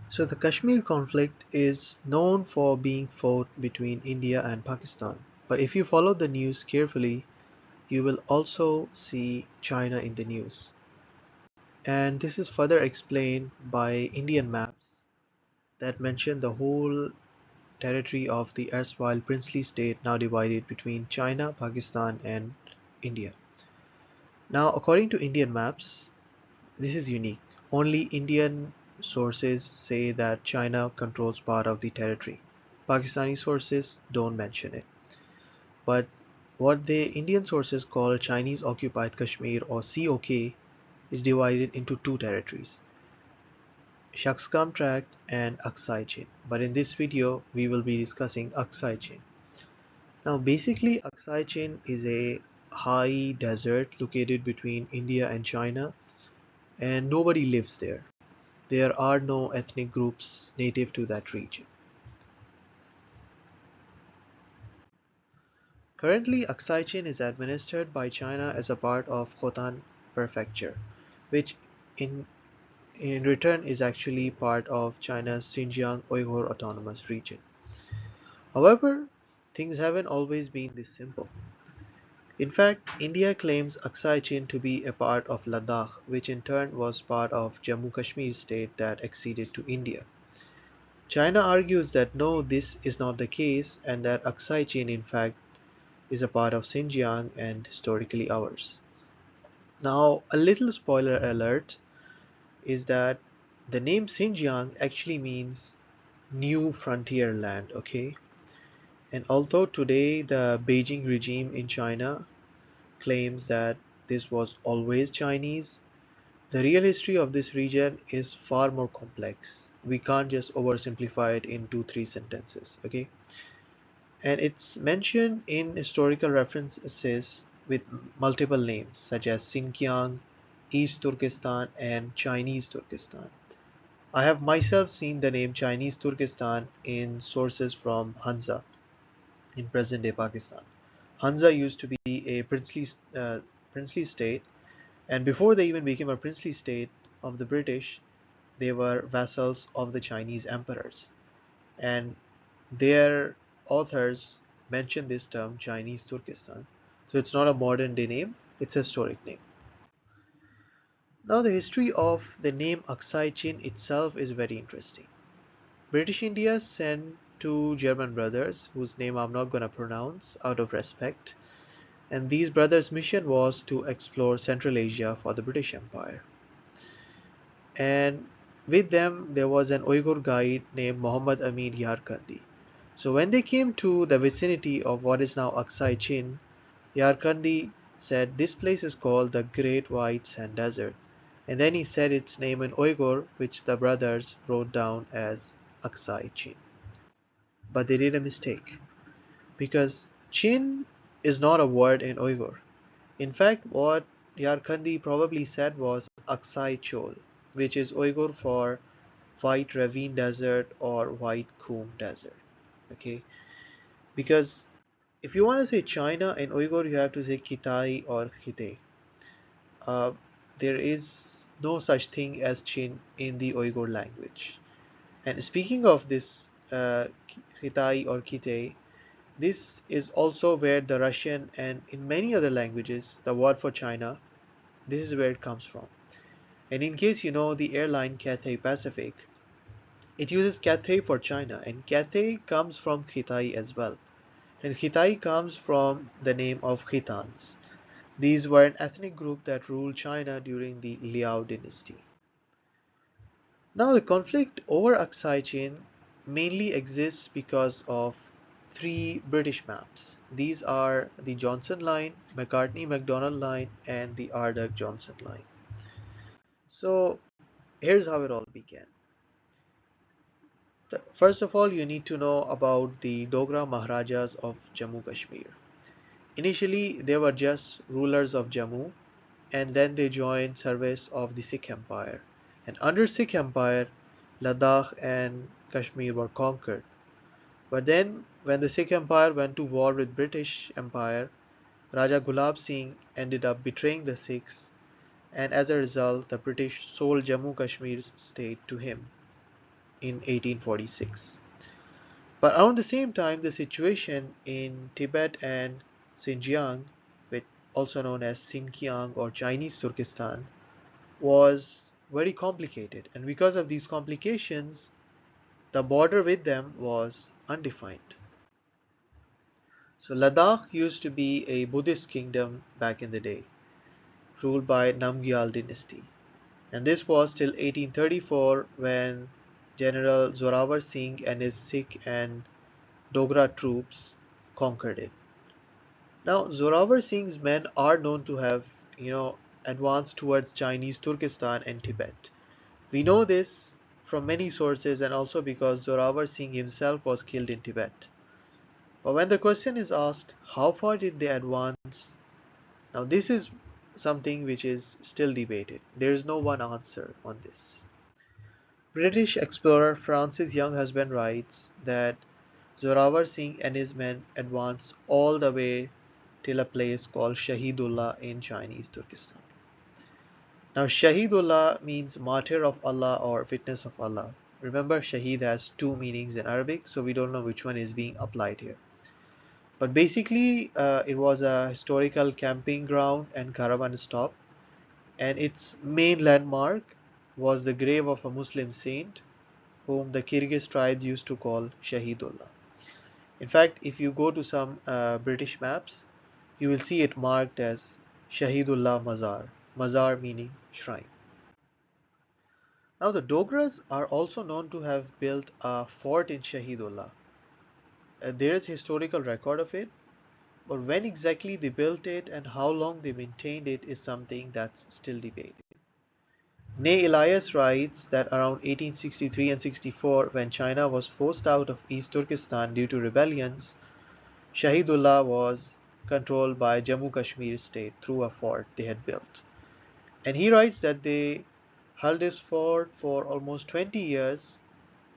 So the Kashmir conflict is known for being fought between India and Pakistan. But if you follow the news carefully, you will also see China in the news. And this is further explained by Indian maps that mention the whole territory of the erstwhile princely state now divided between China, Pakistan, and India. Now, according to Indian maps, this is unique. Only Indian sources say that China controls part of the territory. Pakistani sources don't mention it. But what the Indian sources call Chinese occupied Kashmir or COK is divided into two territories, Shaksgam Tract and Aksai Chin. But in this video, we will be discussing Aksai Chin. Now, basically, Aksai Chin is a high desert located between India and China, and nobody lives there. There are no ethnic groups native to that region. Currently, Aksai Chin is administered by China as a part of Khotan Prefecture, which in in return is actually part of China's Xinjiang Uyghur Autonomous Region. However, things haven't always been this simple. In fact, India claims Aksai Chin to be a part of Ladakh, which in turn was part of Jammu-Kashmir state that acceded to India. China argues that no, this is not the case, and that Aksai Chin in fact is a part of Xinjiang and historically ours. Now, a little spoiler alert is that the name Xinjiang actually means new frontier land, okay? And although today the Beijing regime in China claims that this was always Chinese, the real history of this region is far more complex. We can't just oversimplify it in 2 3 sentences, okay? And it's mentioned in historical references with multiple names such as Xinjiang, East Turkestan, and Chinese Turkestan. I have myself seen the name Chinese Turkestan in sources from Hanza in present-day Pakistan. Hanza used to be a princely state, and before they even became a princely state of the British, they were vassals of the Chinese emperors. And their authors mention this term Chinese Turkestan. So it's not a modern day name, it's a historic name. Now the history of the name Aksai Chin itself is very interesting. British India sent two German brothers, whose name I'm not going to pronounce out of respect, and these brothers' mission was to explore Central Asia for the British Empire. And with them there was an Uyghur guide named Muhammad Amin Yarkandi. So when they came to the vicinity of what is now Aksai Chin, Yarkandi said this place is called the Great White Sand Desert, and then he said its name in Uyghur, which the brothers wrote down as Aksai Chin. But they did a mistake, because Chin is not a word in Uyghur. In fact, what Yarkandi probably said was Aksai Chol, which is Uyghur for White Ravine Desert or White Coombe Desert. Okay, because if you want to say China in Uyghur, you have to say Kitai or Khite. Uh, there is no such thing as Chin in the Uyghur language. And speaking of this Khitai or Khite, this is also where the Russian and in many other languages, the word for China, this is where it comes from. And in case you know the airline Cathay Pacific, it uses Cathay for China, and Cathay comes from Khitai as well. And Khitai comes from the name of Khitans. These were an ethnic group that ruled China during the Liao dynasty. Now the conflict over Aksai Chin mainly exists because of three British maps. These are the Johnson Line, McCartney-MacDonald Line, and the Ardagh-Johnson Line. So here's how it all began. First of all, you need to know about the Dogra Maharajas of Jammu Kashmir. Initially, they were just rulers of Jammu, and then they joined service of the Sikh Empire. And under Sikh Empire, Ladakh and Kashmir were conquered. But then, when the Sikh Empire went to war with British Empire, Raja Gulab Singh ended up betraying the Sikhs, and as a result, the British sold Jammu Kashmir state to him. in 1846. But around the same time, the situation in Tibet and Xinjiang, which also known as Xinjiang or Chinese Turkestan, was very complicated. And because of these complications, the border with them was undefined. So Ladakh used to be a Buddhist kingdom back in the day, ruled by Namgyal dynasty. And this was till 1834 when General Zorawar Singh and his Sikh and Dogra troops conquered it. Now, Zorawar Singh's men are known to have, advanced towards Chinese Turkestan and Tibet. We know this from many sources and also because Zorawar Singh himself was killed in Tibet. But when the question is asked, how far did they advance? Now, this is something which is still debated. There is no one answer on this. British explorer Francis Young Husband writes that Zorawar Singh and his men advanced all the way till a place called Shahidullah in Chinese Turkestan. Now, Shahidullah means martyr of Allah or witness of Allah. Remember, Shahid has two meanings in Arabic, so we don't know which one is being applied here. But basically, it was a historical camping ground and caravan stop, and its main landmark was the grave of a Muslim saint whom the Kyrgyz tribes used to call Shahidullah. In fact, if you go to some British maps, you will see it marked as Shahidullah Mazar, Mazar meaning shrine. Now, the Dogras are also known to have built a fort in Shahidullah. There is historical record of it, but when exactly they built it and how long they maintained it is something that's still debated. Nay Elias writes that around 1863 and 64, when China was forced out of East Turkestan due to rebellions, Shahidullah was controlled by Jammu-Kashmir state through a fort they had built. And he writes that they held this fort for almost 20 years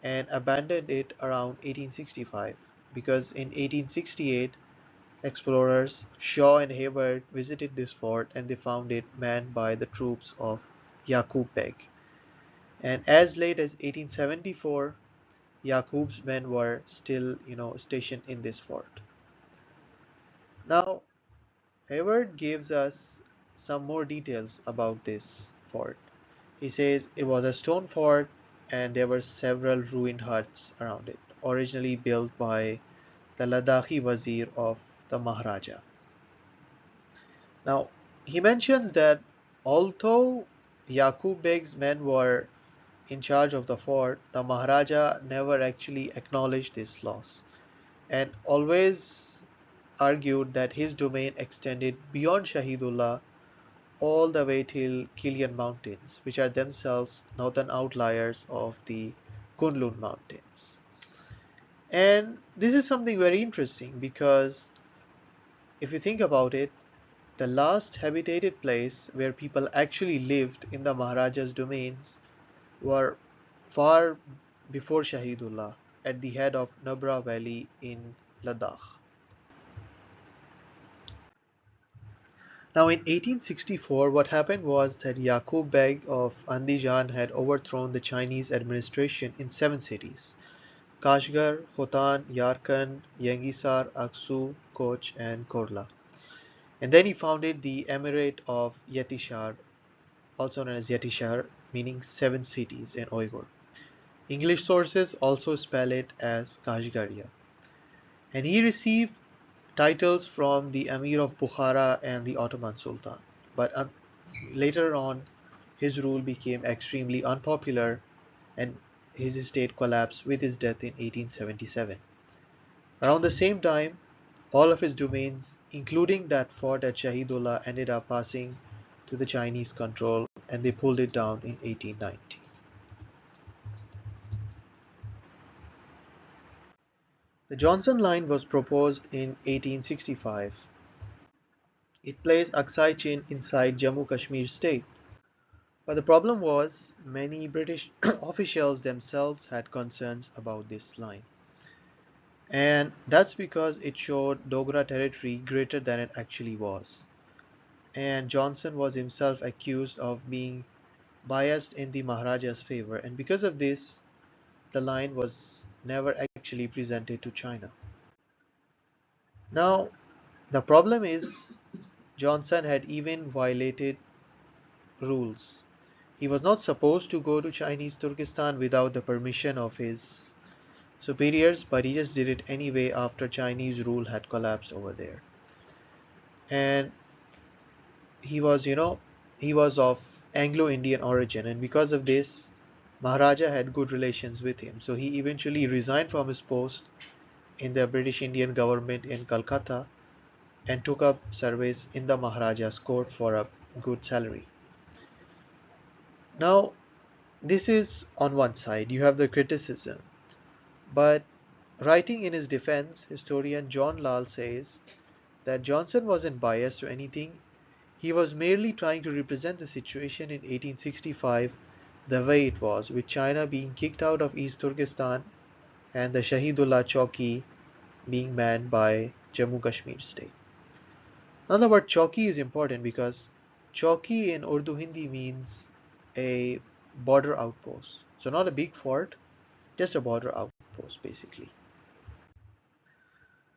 and abandoned it around 1865 because in 1868 explorers Shaw and Hayward visited this fort and they found it manned by the troops of Yaqub Beg. And as late as 1874, Yaqub's men were still, stationed in this fort. Now, Hayward gives us some more details about this fort. He says it was a stone fort and there were several ruined huts around it, originally built by the Ladakhi Wazir of the Maharaja. Now, he mentions that although Yaqub Beg's men were in charge of the fort, the Maharaja never actually acknowledged this loss and always argued that his domain extended beyond Shahidullah all the way till Kilian Mountains, which are themselves northern outliers of the Kunlun Mountains. And this is something very interesting because if you think about it, the last habitated place where people actually lived in the Maharaja's domains were far before Shahidullah at the head of Nubra Valley in Ladakh. Now in 1864 what happened was that Yaqub Beg of Andijan had overthrown the Chinese administration in 7 cities: Kashgar, Khotan, Yarkand, Yangisar, Aksu, Koch and Korla. And then he founded the Emirate of Yetishar, also known as Yetishar, meaning 7 cities in Uyghur. English sources also spell it as Kashgaria. And he received titles from the Emir of Bukhara and the Ottoman Sultan. But later on, his rule became extremely unpopular and his estate collapsed with his death in 1877. Around the same time, all of his domains, including that fort at Shahidullah, ended up passing to the Chinese control and they pulled it down in 1890. The Johnson Line was proposed in 1865. It placed Aksai Chin inside Jammu-Kashmir state. But the problem was many British officials themselves had concerns about this line. And that's because it showed Dogra territory greater than it actually was. And Johnson was himself accused of being biased in the Maharaja's favor. And because of this, the line was never actually presented to China. Now, the problem is Johnson had even violated rules. He was not supposed to go to Chinese Turkestan without the permission of his superiors, but he just did it anyway after Chinese rule had collapsed over there. And he was, he was of Anglo-Indian origin, and because of this, Maharaja had good relations with him. So he eventually resigned from his post in the British Indian government in Calcutta and took up service in the Maharaja's court for a good salary. Now, this is on one side, you have the criticism, but writing in his defense, historian John Lal says that Johnson wasn't biased or anything. He was merely trying to represent the situation in 1865 the way it was, with China being kicked out of East Turkestan and the Shahidullah Chowki being manned by Jammu-Kashmir state. Now the word Chowki is important because Chowki in Urdu Hindi means a border outpost. So not a big fort, just a border outpost basically.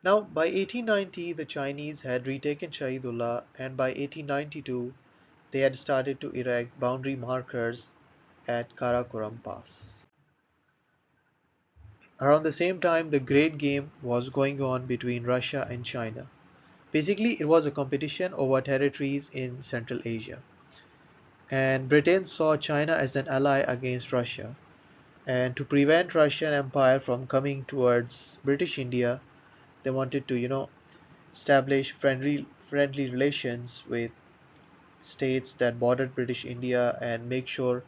Now by 1890 the Chinese had retaken Shahidullah, and by 1892 they had started to erect boundary markers at Karakoram Pass. Around the same time, the Great Game was going on between Russia and China. Basically, it was a competition over territories in Central Asia. And Britain saw China as an ally against Russia. And to prevent Russian Empire from coming towards British India, they wanted to, establish friendly relations with states that bordered British India and make sure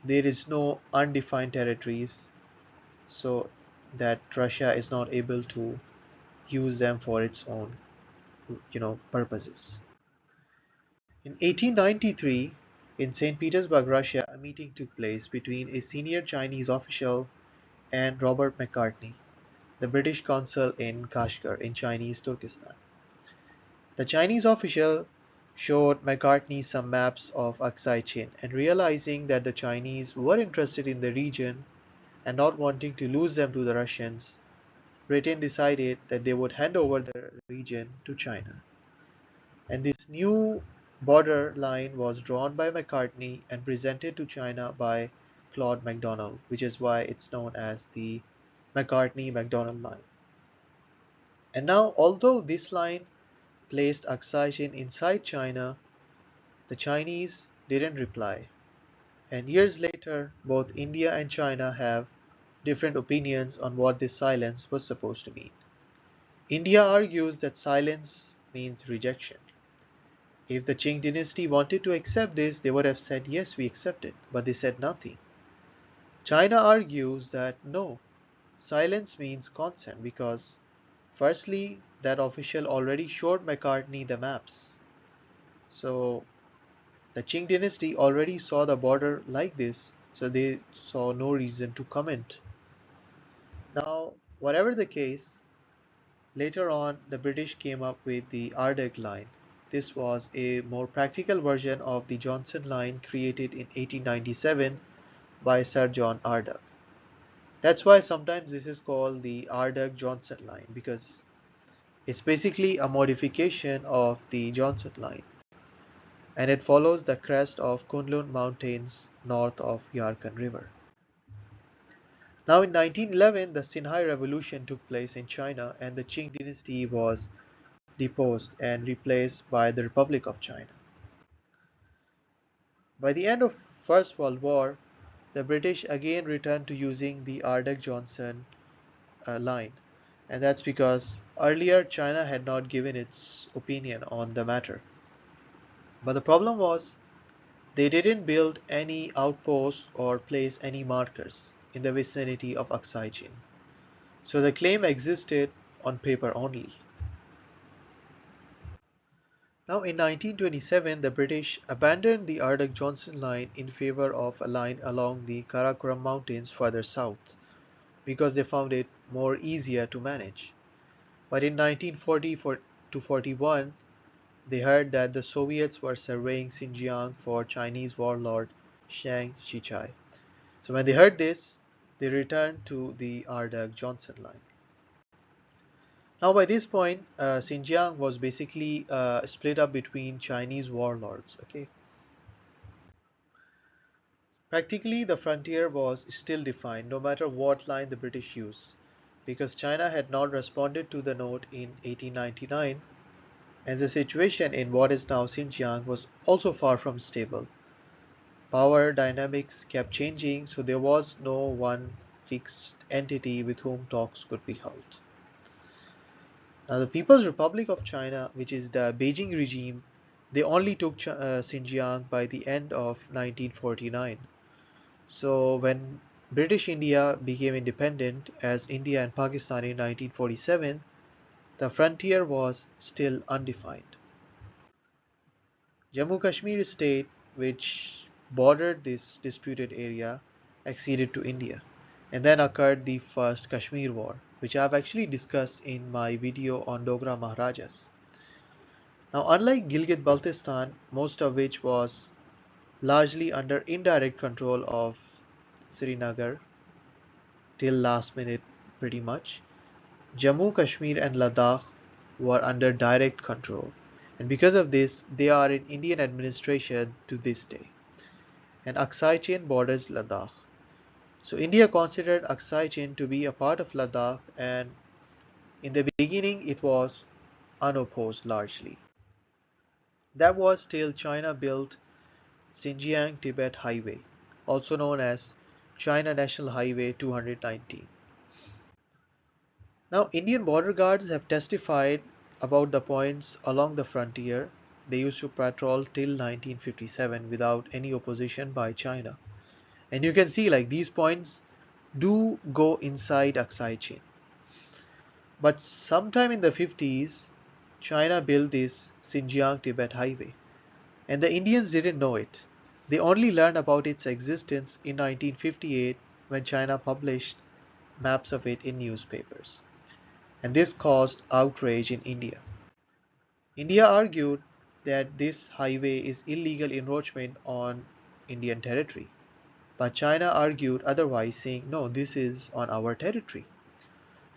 there is no undefined territories so that Russia is not able to use them for its own, purposes. In 1893, in St. Petersburg, Russia, a meeting took place between a senior Chinese official and Robert Macartney, the British consul in Kashgar in Chinese Turkestan. The Chinese official showed Macartney some maps of Aksai Chin, and realizing that the Chinese were interested in the region and not wanting to lose them to the Russians, Britain decided that they would hand over the region to China. And this new border line was drawn by Macartney and presented to China by Claude MacDonald, which is why it's known as the Macartney-MacDonald line. And now, although this line placed Aksai Chin inside China, the Chinese didn't reply. And years later, both India and China have different opinions on what this silence was supposed to mean. India argues that silence means rejection. If the Qing dynasty wanted to accept this, they would have said, yes, we accept it, but they said nothing. China argues that no, silence means consent because, firstly, that official already showed Macartney the maps. So, the Qing dynasty already saw the border like this, so they saw no reason to comment. Now, whatever the case, later on the British came up with the Ardak line. This was a more practical version of the Johnson line created in 1897 by Sir John Ardak. That's why sometimes this is called the Ardak-Johnson line because it's basically a modification of the Johnson line, and it follows the crest of Kunlun Mountains north of Yarkon River. Now in 1911 the Sinhai Revolution took place in China and the Qing dynasty was deposed and replaced by the Republic of China. By the end of First World War, the British again returned to using the Ardak-Johnson line, and that's because earlier China had not given its opinion on the matter. But the problem was they didn't build any outposts or place any markers in the vicinity of Aksai Chin. So the claim existed on paper only. Now in 1927 the British abandoned the Ardak-Johnson line in favor of a line along the Karakoram Mountains further south because they found it more easier to manage. But in 1940 to 41 they heard that the Soviets were surveying Xinjiang for Chinese warlord Chiang Kai-shek. So when they heard this, they returned to the Ardagh-Johnson line. Now, by this point, Xinjiang was basically split up between Chinese warlords. Okay, practically the frontier was still defined, no matter what line the British used, because China had not responded to the note in 1899, and the situation in what is now Xinjiang was also far from stable. Power dynamics kept changing, so there was no one fixed entity with whom talks could be held. Now, the People's Republic of China, which is the Beijing regime, they only took Xinjiang by the end of 1949. So, when British India became independent as India and Pakistan in 1947, the frontier was still undefined. Jammu-Kashmir state, which bordered this disputed area, acceded to India. And then occurred the first Kashmir War, which I have actually discussed in my video on Dogra Maharajas. Now, unlike Gilgit-Baltistan, most of which was largely under indirect control of Srinagar till last minute pretty much, Jammu, Kashmir and Ladakh were under direct control. And because of this, they are in Indian administration to this day. And Aksai Chin borders Ladakh. So India considered Aksai Chin to be a part of Ladakh, and in the beginning it was unopposed largely. That was till China built Xinjiang-Tibet Highway, also known as China National Highway 219. Now, Indian border guards have testified about the points along the frontier they used to patrol till 1957 without any opposition by China. And you can see like these points do go inside Aksai Chin. But sometime in the 50s, China built this Xinjiang-Tibet highway. And the Indians didn't know it. They only learned about its existence in 1958 when China published maps of it in newspapers. And this caused outrage in India. India argued that this highway is illegal encroachment on Indian territory. But China argued otherwise, saying, no, this is on our territory.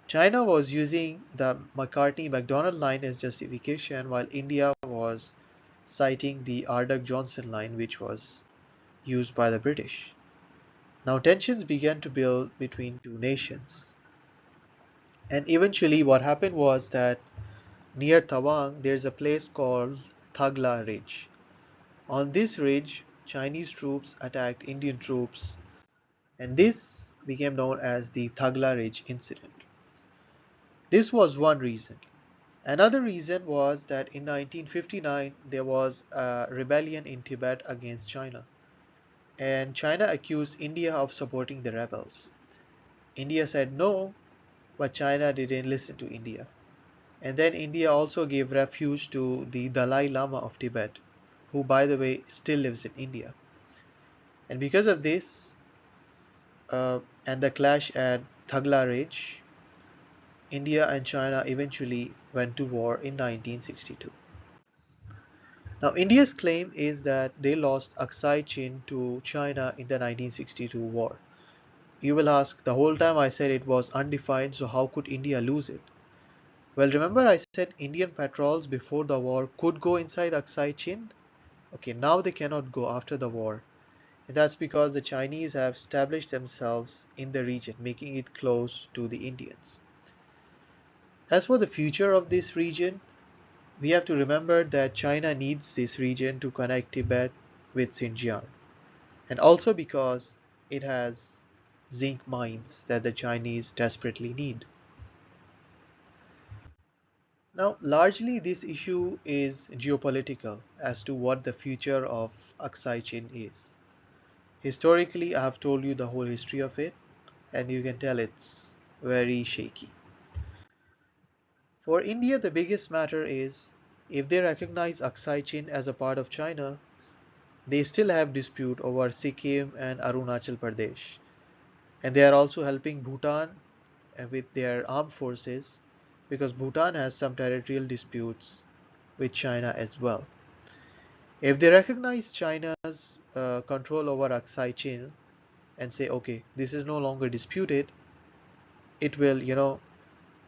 China was using the McCartney-MacDonald line as justification, while India was citing the Ardagh-Johnson line, which was used by the British. Now tensions began to build between two nations. And eventually what happened was that near Tawang there's a place called Thagla Ridge. On this ridge, Chinese troops attacked Indian troops, and this became known as the Thagla Ridge incident. This was one reason. Another reason was that in 1959 there was a rebellion in Tibet against China, and China accused India of supporting the rebels. India said no, but China didn't listen to India. And then India also gave refuge to the Dalai Lama of Tibet, who by the way still lives in India. And because of this and the clash at Thagla Ridge, India and China eventually went to war in 1962. Now, India's claim is that they lost Aksai Chin to China in the 1962 war. You will ask, the whole time I said it was undefined, so how could India lose it? Well, remember I said Indian patrols before the war could go inside Aksai Chin? Okay, now they cannot go after the war. And that's because the Chinese have established themselves in the region, making it close to the Indians. As for the future of this region, we have to remember that China needs this region to connect Tibet with Xinjiang, and also because it has zinc mines that the Chinese desperately need. Now, largely this issue is geopolitical as to what the future of Aksai Chin is. Historically, I have told you the whole history of it, and you can tell it's very shaky. For India, the biggest matter is if they recognize Aksai Chin as a part of China, they still have dispute over Sikkim and Arunachal Pradesh, and they are also helping Bhutan with their armed forces because Bhutan has some territorial disputes with China as well. If they recognize China's control over Aksai Chin, and say, okay, this is no longer disputed, it will,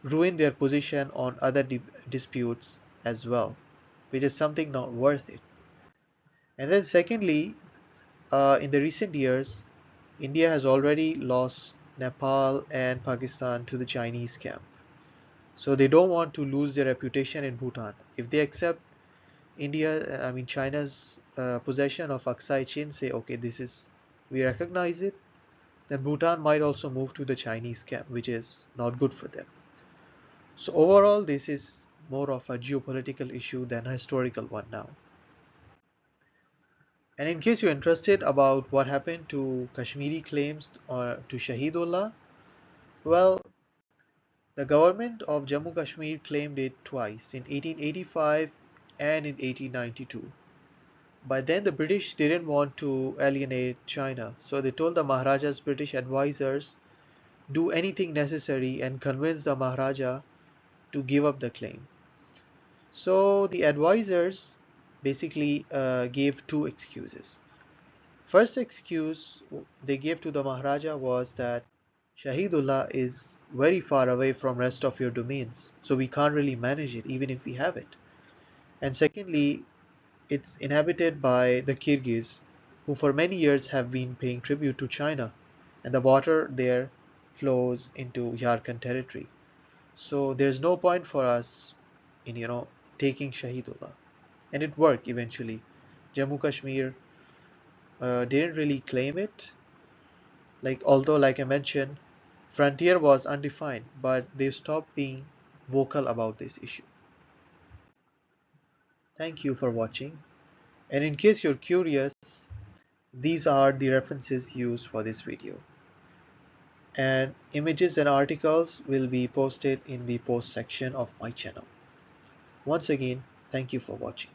ruin their position on other disputes as well, which is something not worth it. And then secondly, in the recent years, India has already lost Nepal and Pakistan to the Chinese camp. So they don't want to lose their reputation in Bhutan. If they accept China's possession of Aksai Chin, say, okay, we recognize it, then Bhutan might also move to the Chinese camp, which is not good for them. So overall, this is more of a geopolitical issue than a historical one now. And in case you're interested about what happened to Kashmiri claims to Shahidullah, well, the government of Jammu-Kashmir claimed it twice, in 1885 and in 1892. By then, the British didn't want to alienate China, so they told the Maharaja's British advisors do anything necessary and convince the Maharaja to give up the claim. So the advisors basically gave two excuses. First excuse they gave to the Maharaja was that Shahidullah is very far away from rest of your domains, so we can't really manage it even if we have it. And secondly, it's inhabited by the Kyrgyz, who for many years have been paying tribute to China, and the water there flows into Yarkand territory. So there's no point for us in taking Shahidullah, and it worked eventually. Jammu Kashmir didn't really claim it, although like I mentioned, frontier was undefined, but they stopped being vocal about this issue. Thank you for watching, and in case you're curious, these are the references used for this video, and images and articles will be posted in the post section of my channel. Once again, thank you for watching.